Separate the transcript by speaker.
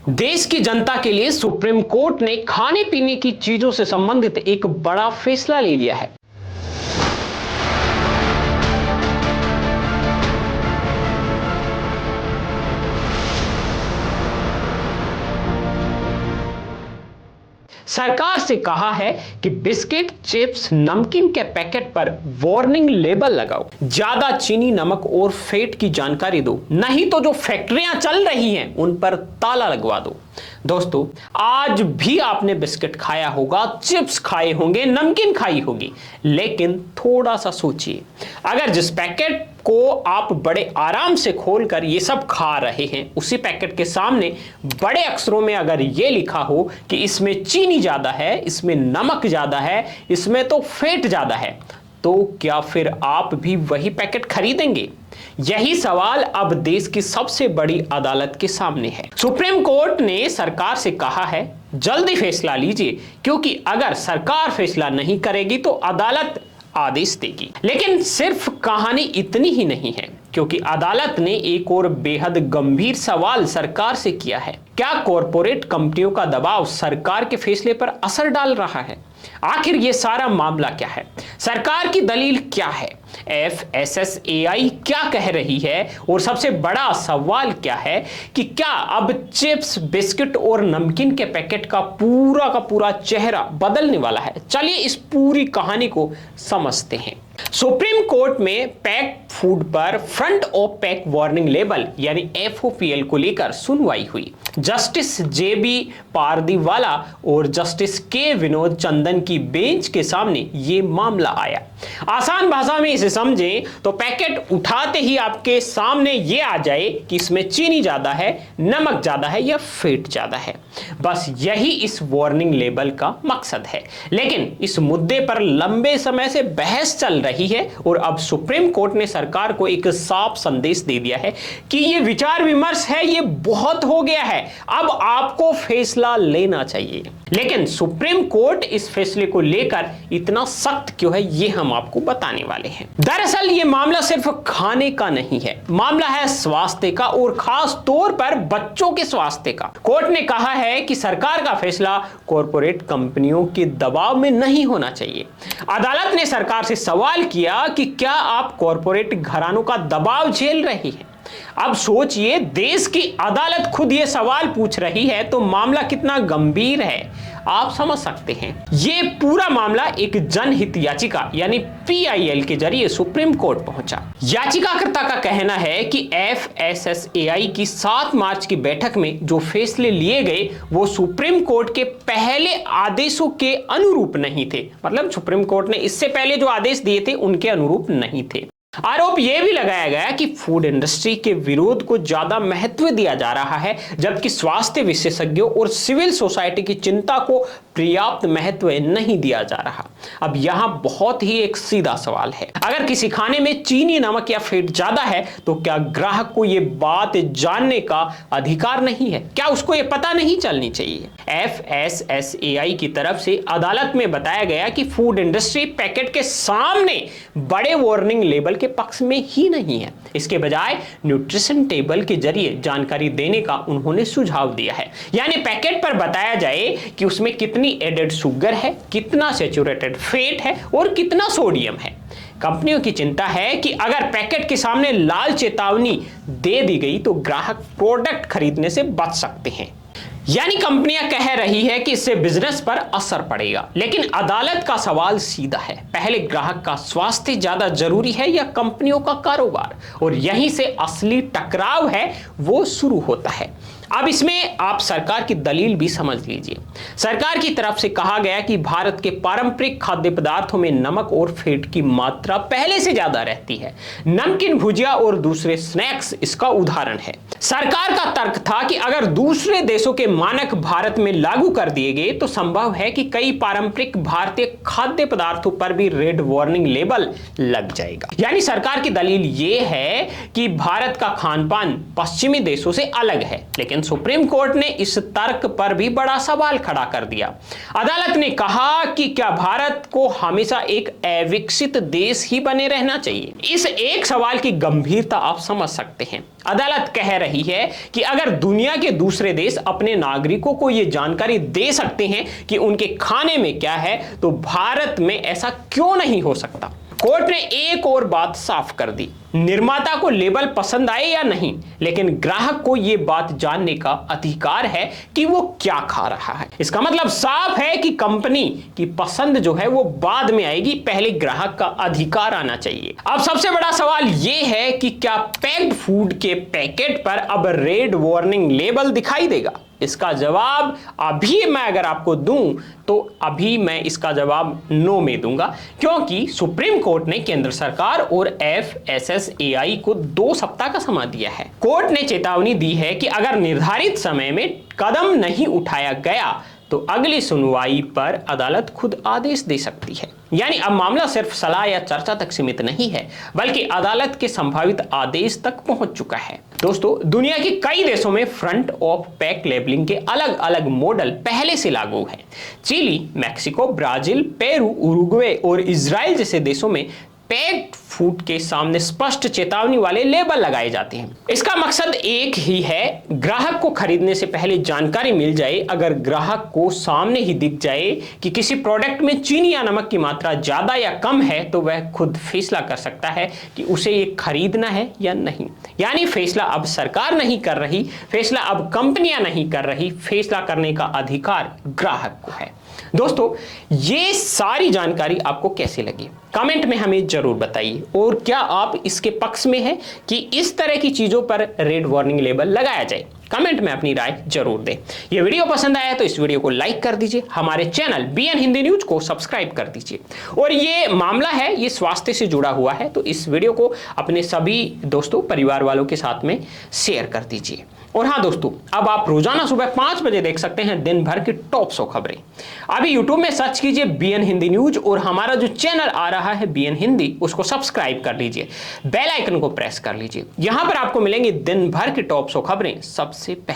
Speaker 1: देश की जनता के लिए सुप्रीम कोर्ट ने खाने पीने की चीजों से संबंधित एक बड़ा फैसला ले लिया है। सरकार से कहा है कि बिस्किट, चिप्स, नमकीन के पैकेट पर वार्निंग लेबल लगाओ, ज्यादा चीनी, नमक और फैट की जानकारी दो, नहीं तो जो फैक्ट्रियां चल रही हैं उन पर ताला लगवा दो। दोस्तों, आज भी आपने बिस्किट खाया होगा, चिप्स खाए होंगे, नमकीन खाई होगी, लेकिन थोड़ा सा सोचिए, अगर जिस पैकेट को आप बड़े आराम से खोलकर ये सब खा रहे हैं, उसी पैकेट के सामने बड़े अक्षरों में अगर ये लिखा हो कि इसमें चीनी ज्यादा है, इसमें नमक ज्यादा है, इसमें तो फैट ज्यादा है, तो क्या फिर आप भी वही पैकेट खरीदेंगे? यही सवाल अब देश की सबसे बड़ी अदालत के सामने है। सुप्रीम कोर्ट ने सरकार से कहा है, जल्दी फैसला लीजिए, क्योंकि अगर सरकार फैसला नहीं करेगी तो अदालत आदेश देगी। लेकिन सिर्फ कहानी इतनी ही नहीं है, क्योंकि अदालत ने एक और बेहद गंभीर सवाल सरकार से किया है। क्या कॉरपोरेट कंपनियों का दबाव सरकार के फैसले पर असर डाल रहा है? आखिर ये सारा मामला क्या है? सरकार की दलील क्या है? FSSAI क्या कह रही है? और सबसे बड़ा सवाल क्या है कि क्या अब चिप्स, बिस्किट और नमकीन के पैकेट का पूरा चेहरा बदलने वाला है? चलिए इस पूरी कहानी को समझते हैं। सुप्रीम कोर्ट में पैक फूड पर front of pack warning label यानी FOPL को लेकर सुनवाई हुई। जस्टिस JB पारदीवाला और जस्टिस K विनोद चंदन की बेंच के सामने यह मामला आया। आसान भाषा में इसे समझें तो पैकेट उठाते ही आपके सामने यह आ जाए कि इसमें चीनी ज्यादा है, नमक ज्यादा है या फैट ज्यादा है। बस यही इस वार्निंग लेबल का मकसद है। लेकिन इस मुद्दे पर लंबे समय से बहस चल रही है और अब सुप्रीम कोर्ट ने सरकार को एक साफ संदेश दे दिया है कि यह विचार विमर्श है, यह बहुत हो गया है, अब आपको फैसला लेना चाहिए। लेकिन सुप्रीम कोर्ट इस फैसले को लेकर इतना सख्त क्यों है, यह हम आपको बताने वाले हैं। दरअसल यह मामला सिर्फ खाने का नहीं है, मामला है स्वास्थ्य का और खास तौर पर बच्चों के स्वास्थ्य का। कोर्ट ने कहा है कि सरकार का फैसला कॉरपोरेट कंपनियों के दबाव में नहीं होना चाहिए। अदालत ने सरकार से सवाल किया कि क्या आप कॉरपोरेट घरानों का दबाव झेल रही हैं? अब सोचिए, देश की अदालत खुद यह सवाल पूछ रही है तो मामला कितना गंभीर है आप समझ सकते हैं। यह पूरा मामला एक जनहित याचिका यानी PIL के जरिए सुप्रीम कोर्ट पहुंचा। याचिकाकर्ता का कहना है कि FSSAI की 7 मार्च की बैठक में जो फैसले लिए गए वो सुप्रीम कोर्ट के पहले आदेशों के अनुरूप नहीं थे। मतलब सुप्रीम कोर्ट ने इससे पहले जो आदेश दिए थे उनके अनुरूप नहीं थे। आरोप यह भी लगाया गया कि फूड इंडस्ट्री के विरोध को ज्यादा महत्व दिया जा रहा है, जबकि स्वास्थ्य विशेषज्ञों और सिविल सोसाइटी की चिंता को पर्याप्त महत्व नहीं दिया जा रहा। अब यहां बहुत ही एक सीधा सवाल है, अगर किसी खाने में चीनी, नमक या फैट ज्यादा है तो क्या ग्राहक को यह बात जानने का अधिकार नहीं है? क्या उसको यह पता नहीं चलनी चाहिए? FSSAI की तरफ से अदालत में बताया गया कि फूड इंडस्ट्री पैकेट के सामने बड़े वार्निंग लेबल के पक्ष में ही नहीं है, इसके बजाय न्यूट्रिशन टेबल के जरिए जानकारी देने का उन्होंने सुझाव दिया है। यानी पैकेट पर बताया जाए कि उसमें कितनी एडेड शुगर है, कितना सैचुरेटेड फैट है और कितना सोडियम है। कंपनियों की चिंता है कि अगर पैकेट के सामने लाल चेतावनी दे दी गई तो ग्राहक प्रोडक्ट खरीदने से बच सकते हैं। यानी कंपनियां कह रही है कि इससे बिजनेस पर असर पड़ेगा। लेकिन अदालत का सवाल सीधा है, पहले ग्राहक का स्वास्थ्य ज्यादा जरूरी है या कंपनियों का कारोबार? और यहीं से असली टकराव है वो शुरू होता है। अब इसमें आप सरकार की दलील भी समझ लीजिए। सरकार की तरफ से कहा गया कि भारत के पारंपरिक खाद्य पदार्थों में नमक और फैट की मात्रा पहले से ज्यादा रहती है। नमकीन, भुजिया और दूसरे स्नैक्स इसका उदाहरण है। सरकार का तर्क था कि अगर दूसरे देशों के मानक भारत में लागू कर दिए गए तो संभव है कि कई पारंपरिक भारतीय खाद्य पदार्थों पर भी रेड वार्निंग लेबल लग जाएगा। यानी सरकार की दलील यह है कि भारत का खान पान पश्चिमी देशों से अलग है। लेकिन सुप्रीम कोर्ट ने इस तर्क पर भी बड़ा सवाल खड़ा कर दिया। अदालत ने कहा कि क्या भारत को हमेशा एक अविकसित देश ही बने रहना चाहिए। इस एक सवाल की गंभीरता आप समझ सकते हैं। अदालत कह रही है कि अगर दुनिया के दूसरे देश अपने नागरिकों को यह जानकारी दे सकते हैं कि उनके खाने में क्या है, तो भारत में ऐसा क्यों नहीं हो सकता। कोर्ट ने एक और बात साफ कर दी, निर्माता को लेबल पसंद आए या नहीं, लेकिन ग्राहक को यह बात जानने का अधिकार है कि वो क्या खा रहा है। इसका मतलब साफ है कि कंपनी की पसंद जो है वो बाद में आएगी, पहले ग्राहक का अधिकार आना चाहिए। अब सबसे बड़ा सवाल यह है कि क्या पैक्ड फूड के पैकेट पर अब रेड वार्निंग लेबल दिखाई देगा। इसका जवाब अभी मैं अगर आपको दूं तो अभी मैं इसका जवाब नो में दूंगा, क्योंकि सुप्रीम कोर्ट ने केंद्र सरकार और FSSAI को 2 सप्ताह का समय दिया है। कोर्ट ने चेतावनी दी है कि अगर निर्धारित समय में कदम नहीं उठाया गया तो अगली सुनवाई पर अदालत खुद आदेश दे सकती है। यानी अब मामला सिर्फ सलाह या चर्चा तक सीमित नहीं है, बल्कि अदालत के संभावित आदेश तक पहुंच चुका है। दोस्तों, दुनिया के कई देशों में फ्रंट ऑफ पैक लेबलिंग के अलग अलग मॉडल पहले से लागू हैं। Chile, Mexico, Brazil, Peru, Uruguay और इजराइल जैसे देशों में पैक्ड फूड के सामने स्पष्ट चेतावनी वाले लेबल लगाए जाते हैं। इसका मकसद एक ही है, ग्राहक को खरीदने से पहले जानकारी मिल जाए। अगर ग्राहक को सामने ही दिख जाए कि किसी प्रोडक्ट में चीनी या नमक की मात्रा ज्यादा या कम है, तो वह खुद फैसला कर सकता है कि उसे ये खरीदना है या नहीं। यानी फैसला अब सरकार नहीं कर रही, फैसला अब कंपनियां नहीं कर रही, फैसला करने का अधिकार ग्राहक को है। दोस्तों, ये सारी जानकारी आपको कैसी लगी कमेंट में हमें जरूर बताइए, और क्या आप इसके पक्ष में हैं कि इस तरह की चीजों पर रेड वार्निंग लेबल लगाया जाए। कमेंट में अपनी राय जरूर दें। ये वीडियो पसंद आया तो इस वीडियो को लाइक कर दीजिए, हमारे चैनल BN हिंदी न्यूज को सब्सक्राइब कर दीजिए। और ये मामला है, ये स्वास्थ्य से जुड़ा हुआ है, तो इस वीडियो को अपने सभी दोस्तों, परिवार वालों के साथ में शेयर कर दीजिए। और हाँ दोस्तों, अब आप रोजाना सुबह 5 बजे देख सकते हैं दिन भर की टॉप 100 खबरें। अभी यूट्यूब में सर्च कीजिए BN हिंदी न्यूज, और हमारा जो चैनल आ रहा है BN हिंदी, उसको सब्सक्राइब कर लीजिए, बेल आइकन को प्रेस कर लीजिए। यहां पर आपको मिलेंगे दिन भर की टॉप 100 खबरें सबसे पहले।